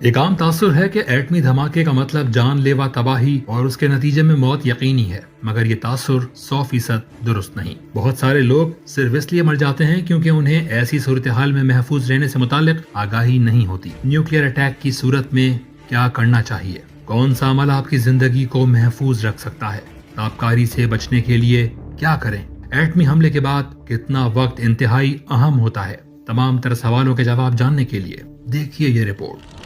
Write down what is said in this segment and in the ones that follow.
ایک عام تاثر ہے کہ ایٹمی دھماکے کا مطلب جان لیوا تباہی اور اس کے نتیجے میں موت یقینی ہے، مگر یہ تاثر 100% درست نہیں۔ بہت سارے لوگ صرف اس لیے مر جاتے ہیں کیونکہ انہیں ایسی صورتحال میں محفوظ رہنے سے متعلق آگاہی نہیں ہوتی۔ نیوکلیئر اٹیک کی صورت میں کیا کرنا چاہیے؟ کون سا عمل آپ کی زندگی کو محفوظ رکھ سکتا ہے؟ تابکاری سے بچنے کے لیے کیا کریں؟ ایٹمی حملے کے بعد کتنا وقت انتہائی اہم ہوتا ہے؟ تمام تر سوالوں کے جواب جاننے کے لیے دیکھیے یہ رپورٹ۔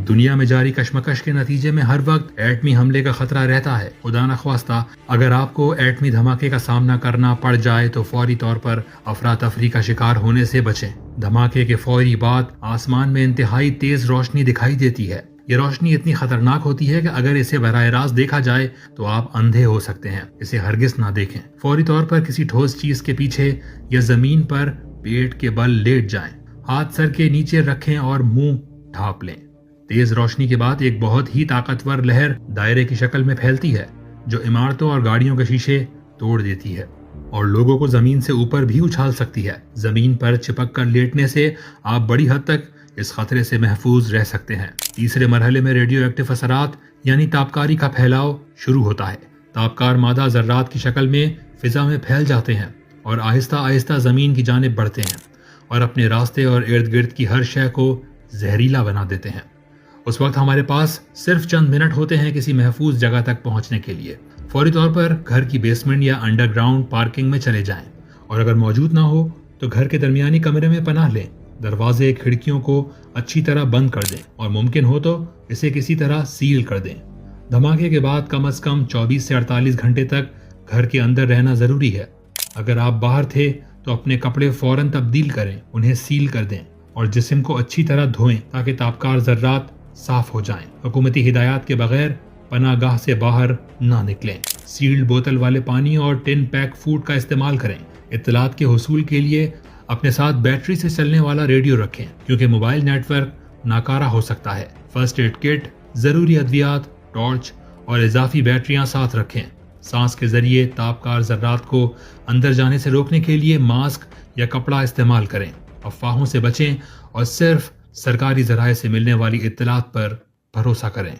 دنیا میں جاری کشمکش کے نتیجے میں ہر وقت ایٹمی حملے کا خطرہ رہتا ہے۔ خدا نخواستہ اگر آپ کو ایٹمی دھماکے کا سامنا کرنا پڑ جائے تو فوری طور پر افراتفری کا شکار ہونے سے بچیں۔ دھماکے کے فوری بعد آسمان میں انتہائی تیز روشنی دکھائی دیتی ہے۔ یہ روشنی اتنی خطرناک ہوتی ہے کہ اگر اسے براہ راست دیکھا جائے تو آپ اندھے ہو سکتے ہیں۔ اسے ہرگز نہ دیکھیں۔ فوری طور پر کسی ٹھوس چیز کے پیچھے یا زمین پر پیٹ کے بل لیٹ جائیں۔ ہاتھ سر کے نیچے رکھیں اور منہ ڈھانپ لیں۔ تیز روشنی کے بعد ایک بہت ہی طاقتور لہر دائرے کی شکل میں پھیلتی ہے جو عمارتوں اور گاڑیوں کے شیشے توڑ دیتی ہے اور لوگوں کو زمین سے اوپر بھی اچھال سکتی ہے۔ زمین پر چپک کر لیٹنے سے آپ بڑی حد تک اس خطرے سے محفوظ رہ سکتے ہیں۔ تیسرے مرحلے میں ریڈیو ایکٹیو اثرات یعنی تابکاری کا پھیلاؤ شروع ہوتا ہے۔ تابکار مادہ ذرات کی شکل میں فضا میں پھیل جاتے ہیں اور آہستہ آہستہ زمین کی جانب بڑھتے ہیں اور اپنے راستے اور ارد گرد کی ہر شے کو زہریلا بنا دیتے ہیں۔ اس وقت ہمارے پاس صرف چند منٹ ہوتے ہیں کسی محفوظ جگہ تک پہنچنے کے لیے۔ فوری طور پر گھر کی بیسمنٹ یا انڈر گراؤنڈ پارکنگ میں چلے جائیں اور اگر موجود نہ ہو تو گھر کے درمیانی کمرے میں پناہ لیں۔ دروازے کھڑکیوں کو اچھی طرح بند کر دیں اور ممکن ہو تو اسے کسی طرح سیل کر دیں۔ دھماکے کے بعد کم از کم 24 سے 48 گھنٹے تک گھر کے اندر رہنا ضروری ہے۔ اگر آپ باہر تھے تو اپنے کپڑے فوراً تبدیل کریں، انہیں سیل کر دیں اور جسم کو اچھی طرح دھوئیں تاکہ تابکار ذرات صاف ہو جائیں۔ حکومتی ہدایات کے بغیر پناہ گاہ سے باہر نہ نکلیں۔ سیلڈ بوتل والے پانی اور ٹن پیک فوڈ کا استعمال کریں۔ اطلاعات کے حصول کے لیے اپنے ساتھ بیٹری سے چلنے والا ریڈیو رکھیں کیونکہ موبائل نیٹ ورک ناکارہ ہو سکتا ہے۔ فرسٹ ایڈ کٹ، ضروری ادویات، ٹارچ اور اضافی بیٹریاں ساتھ رکھیں۔ سانس کے ذریعے تابکار ذرات کو اندر جانے سے روکنے کے لیے ماسک یا کپڑا استعمال کریں۔ افواہوں سے بچیں اور صرف سرکاری ذرائع سے ملنے والی اطلاعات پر بھروسہ کریں۔